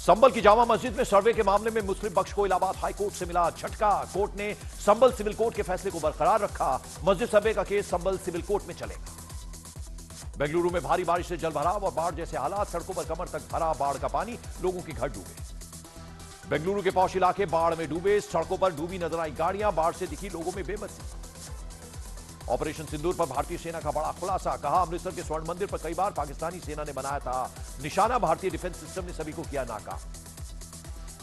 संभल की जामा मस्जिद में सर्वे के मामले में मुस्लिम पक्ष को इलाहाबाद हाई कोर्ट से मिला झटका। कोर्ट ने संभल सिविल कोर्ट के फैसले को बरकरार रखा। मस्जिद सर्वे का केस संभल सिविल कोर्ट में चलेगा। बेंगलुरु में भारी बारिश से जलभराव और बाढ़ जैसे हालात, सड़कों पर कमर तक भरा बाढ़ का पानी, लोगों के घर डूबे। बेंगलुरु के पौष इलाके बाढ़ में डूबे, सड़कों पर डूबी नजर आई गाड़ियां, बाढ़ से दिखी लोगों में बेबसी। ऑपरेशन सिंदूर पर भारतीय सेना का बड़ा खुलासा, कहा अमृतसर के स्वर्ण मंदिर पर कई बार पाकिस्तानी सेना ने बनाया था निशाना, भारतीय डिफेंस सिस्टम ने सभी को किया नाकाम।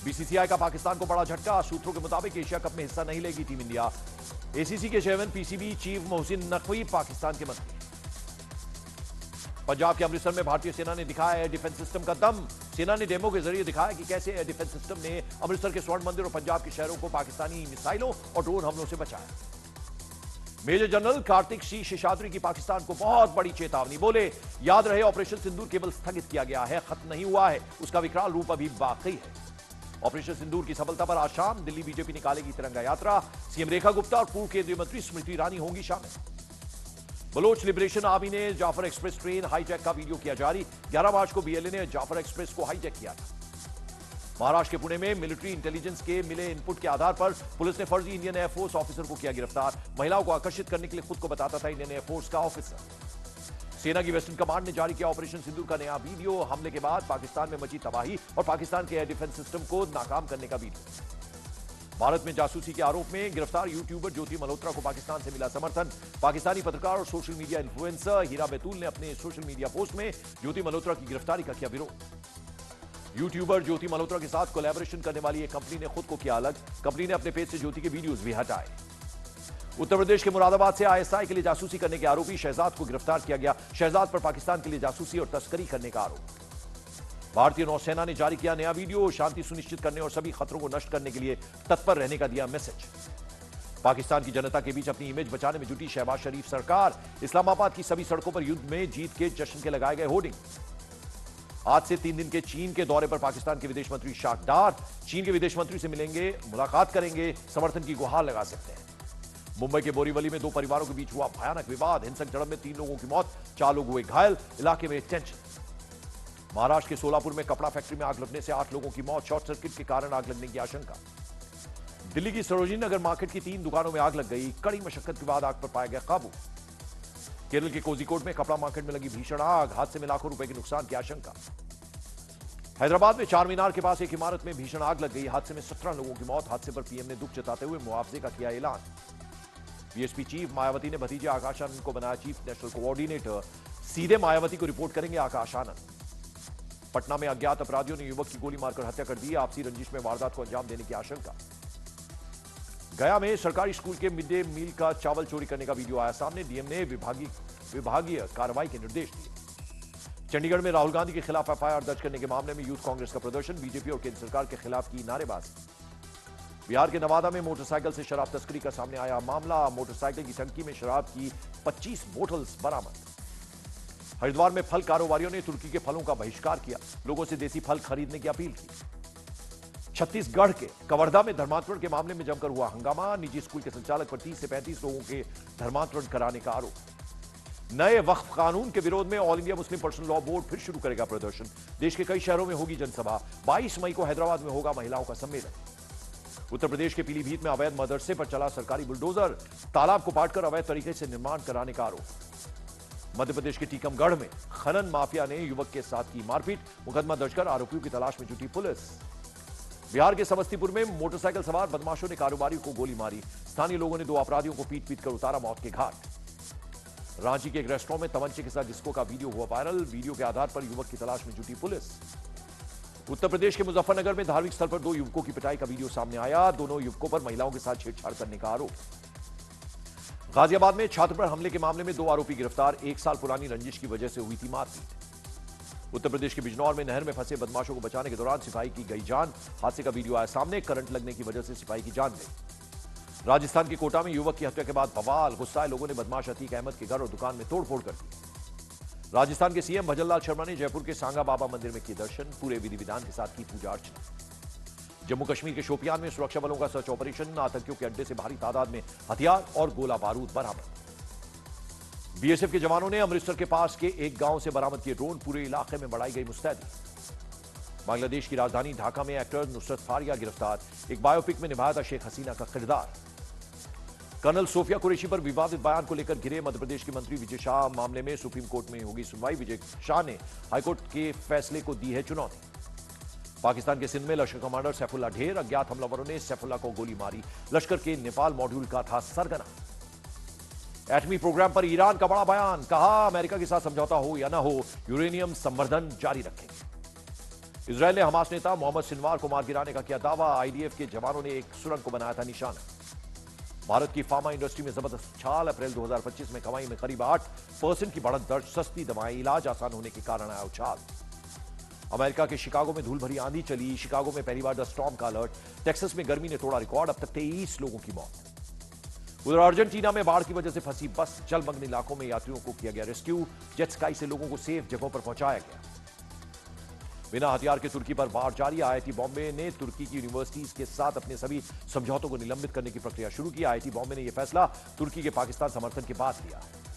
बीसीसीआई का पाकिस्तान को बड़ा झटका, सूत्रों के मुताबिक एशिया कप में हिस्सा नहीं लेगी टीम इंडिया। एसीसी के chairman PCB chief Mohsin Naqvi Pakistan के मंत्री। पंजाब के अमृतसर में भारतीय सेना ने दिखाया एयर डिफेंस सिस्टम का दम। सेना ने डेमो के जरिए दिखाया कि कैसे एयर डिफेंस सिस्टम ने अमृतसर के स्वर्ण मंदिर और पंजाब के शहरों को पाकिस्तानी मिसाइलों और ड्रोन हमलों से बचाया। मेजर जनरल कार्तिक सी शेषाद्री की पाकिस्तान को बहुत बड़ी चेतावनी, बोले याद रहे ऑपरेशन सिंदूर केवल स्थगित किया गया है, खत्म नहीं हुआ है, उसका विकराल रूप अभी बाकी है। ऑपरेशन सिंदूर की सफलता पर आज शाम दिल्ली बीजेपी निकालेगी तिरंगा यात्रा। सीएम रेखा गुप्ता और पूर्व केंद्रीय मंत्री स्मृति ईरानी होंगी शामिल। बलोच लिबरेशन आर्मी ने जाफर एक्सप्रेस ट्रेन हाईजैक का वीडियो किया जारी। 11 मार्च को बीएलए ने जाफर एक्सप्रेस को हाईजैक किया था। महाराष्ट्र के पुणे में मिलिट्री इंटेलिजेंस के मिले इनपुट के आधार पर पुलिस ने फर्जी इंडियन एयरफोर्स ऑफिसर को किया गिरफ्तार। महिलाओं को आकर्षित करने के लिए खुद को बताता था इंडियन एयरफोर्स का ऑफिसर। सेना की वेस्टर्न कमांड ने जारी किया ऑपरेशन सिंदूर का नया वीडियो। हमले के बाद पाकिस्तान में मची तबाही और पाकिस्तान के एयर डिफेंस सिस्टम को नाकाम करने का वीडियो। भारत में जासूसी के आरोप में गिरफ्तार यूट्यूबर ज्योति मल्होत्रा को पाकिस्तान से मिला समर्थन। पाकिस्तानी पत्रकार और सोशल मीडिया इन्फ्लुएंसर हीरा बैतूल ने अपने सोशल मीडिया पोस्ट में ज्योति मल्होत्रा की गिरफ्तारी का किया विरोध। यूट्यूबर ज्योति मल्होत्रा के साथ कोलैबोरेशन करने वाली एक कंपनी ने खुद को किया अलग। कंपनी ने अपने पेज से ज्योति के वीडियोज भी हटाए। उत्तर प्रदेश के मुरादाबाद से आईएसआई के लिए जासूसी करने के आरोपी शहजाद को गिरफ्तार किया गया। शहजाद पर पाकिस्तान के लिए जासूसी और तस्करी करने का आरोप। भारतीय नौसेना ने जारी किया नया वीडियो, शांति सुनिश्चित करने और सभी खतरों को नष्ट करने के लिए तत्पर रहने का दिया मैसेज। पाकिस्तान की जनता के बीच अपनी इमेज बचाने में जुटी शहबाज शरीफ सरकार। इस्लामाबाद की सभी सड़कों पर युद्ध में जीत के जश्न के लगाए गए होर्डिंग। आज से 3 दिन के चीन के दौरे पर पाकिस्तान के विदेश मंत्री शाकदार। चीन के विदेश मंत्री से मिलेंगे, मुलाकात करेंगे, समर्थन की गुहार लगा सकते हैं। मुंबई के बोरीवली में 2 परिवारों के बीच हुआ भयानक विवाद। हिंसक झड़प में 3 लोगों की मौत, 4 लोग हुए घायल। इलाके में टेंशन। महाराष्ट्र के सोलापुर में कपड़ा फैक्ट्री में आग लगने से 8 लोगों की मौत, शॉर्ट सर्किट के कारण आग लगने की आशंका। दिल्ली की सरोजिनी नगर मार्केट की 3 दुकानों में आग लग गई। कड़ी मशक्कत के बाद आग पर पाया गया काबू। केरल के कोझिकोड में कपड़ा मार्केट में लगी भीषण आग, हादसे में लाखों रुपए के नुकसान की आशंका। हैदराबाद में चार मीनार के पास एक इमारत में भीषण आग लग गई। हादसे में 17 लोगों की मौत। हादसे पर पीएम ने दुख जताते हुए मुआवजे का किया ऐलान। बीएसपी चीफ मायावती ने भतीजे आकाश आनंद को बनाया चीफ नेशनल कोऑर्डिनेटर। सीधे मायावती को रिपोर्ट करेंगे आकाश आनंद। पटना में अज्ञात अपराधियों ने युवक की गोली मारकर हत्या कर दी। आपसी रंजिश में वारदात को अंजाम देने की आशंका। गया में सरकारी स्कूल के मिड डे मील का चावल चोरी करने का वीडियो आया सामने। डीएम ने विभागीय कार्रवाई के निर्देश दिए। चंडीगढ़ में राहुल गांधी के खिलाफ एफआईआर दर्ज करने के मामले में यूथ कांग्रेस का प्रदर्शन। बीजेपी और केंद्र सरकार के खिलाफ की नारेबाजी। बिहार के नवादा में मोटरसाइकिल से शराब तस्करी का सामने आया मामला। मोटरसाइकिल की टंकी में शराब की 25 बोतल्स बरामद। हरिद्वार में फल कारोबारियों ने तुर्की के फलों का बहिष्कार किया। लोगों से देसी फल खरीदने की अपील की। छत्तीसगढ़ के कवर्धा में धर्मांतरण के मामले में जमकर हुआ हंगामा। निजी स्कूल के संचालक पर 30 से 35 लोगों के धर्मांतरण कराने का आरोप। नए वक्फ कानून के विरोध में all India Muslim personal law board फिर शुरू करेगा प्रदर्शन। देश के कई शहरों में होगी जनसभा। 22 मई को हैदराबाद में होगा महिलाओं का सम्मेलन। उत्तर प्रदेश के पीलीभीत में अवैध मदरसे पर चला सरकारी बुलडोजर। तालाब को पाटकर अवैध तरीके से निर्माण कराने का आरोप। मध्य प्रदेश के टीकमगढ़ में खनन माफिया ने युवक के साथ की मारपीट। मुकदमा दर्ज कर आरोपियों की तलाश में जुटी पुलिस। बिहार के समस्तीपुर में मोटरसाइकिल सवार बदमाशों ने कारोबारियों को गोली मारी। स्थानीय लोगों ने 2 अपराधियों को पीट पीट कर उतारा मौत के घाट। रांची के एक रेस्टोरेंट में तमंचे के साथ डिस्को का वीडियो हुआ वायरल। वीडियो के आधार पर युवक की तलाश में जुटी पुलिस। उत्तर प्रदेश के मुजफ्फरनगर में धार्मिक स्थल पर 2 युवकों की पिटाई का वीडियो सामने आया। दोनों युवकों पर महिलाओं के साथ छेड़छाड़ करने का आरोप। गाजियाबाद में छात्र पर हमले के मामले में 2 आरोपी गिरफ्तार। 1 साल पुरानी रंजिश की वजह से हुई थी मारपीट। उत्तर प्रदेश के बिजनौर में नहर में फंसे बदमाशों को बचाने के दौरान सिपाही की गई जान। हादसे का वीडियो आया सामने। करंट लगने की वजह से सिपाही की जान गई। राजस्थान के कोटा में युवक की हत्या के बाद बवाल। गुस्साए लोगों ने बदमाश अतीक अहमद के घर और दुकान में तोड़फोड़ कर दी। राजस्थान के सीएम भजनलाल शर्मा ने जयपुर के सांगा बाबा मंदिर में किए दर्शन। पूरे विधि विधान के साथ की पूजा अर्चना। जम्मू कश्मीर के शोपियान में सुरक्षा बलों का सर्च ऑपरेशन। आतंकियों के अड्डे से भारी तादाद में हथियार और गोला बारूद बरामद। बीएसएफ के जवानों ने अमृतसर के पास के एक गांव से बरामद किए ड्रोन। पूरे इलाके में बढ़ाई गई मुस्तैदी। बांग्लादेश की राजधानी ढाका में एक्टर नुसरत फारिया गिरफ्तार, एक बायोपिक में निभाया था शेख हसीना का किरदार। कर्नल सोफिया कुरैशी पर विवादित बयान को लेकर घिरे मध्य प्रदेश के मंत्री विजय शाह, मामले में सुप्रीम कोर्ट में होगी सुनवाई। विजय शाह ने हाईकोर्ट के फैसले को दी है चुनौती। पाकिस्तान के सिंध में लश्कर कमांडर सैफुल्ला ढेर, अज्ञात हमलावरों ने सैफुल्ला को गोली मारी, लश्कर के नेपाल मॉड्यूल का था सरगना। एटमी प्रोग्राम पर ईरान का बड़ा बयान, कहा अमेरिका के साथ समझौता हो या ना हो, यूरेनियम संवर्धन जारी रखेंगे। इजरायल ने हमास नेता मोहम्मद सिनवार को मार गिराने का किया दावा, आईडीएफ के जवानों ने एक सुरंग को बनाया था निशाना। भारत की फार्मा इंडस्ट्री में जबरदस्त छाल, अप्रैल 2025 में कमाई में करीब 8% की बढ़त दर्ज, सस्ती दवाएं, इलाज आसान होने के कारण आया उछाल। अमेरिका के शिकागो में धूल भरी आंधी चली, शिकागो में पहली बार द स्टॉर्म का अलर्ट, टेक्सास में गर्मी ने तोड़ा रिकॉर्ड, अब तक 23 लोगों की मौत। उधर अर्जेंटीना में बाढ़ की वजह से फंसी बस, जलमग्न इलाकों में यात्रियों को किया गया रेस्क्यू, जेट स्काई से लोगों को सेफ जगहों पर पहुंचाया गया। बिना हथियार के तुर्की पर वार जारी, आईआईटी बॉम्बे ने तुर्की की यूनिवर्सिटीज के साथ अपने सभी समझौतों को निलंबित करने की प्रक्रिया शुरू की। आईआईटी बॉम्बे ने यह फैसला तुर्की के पाकिस्तान समर्थन के बाद लिया है।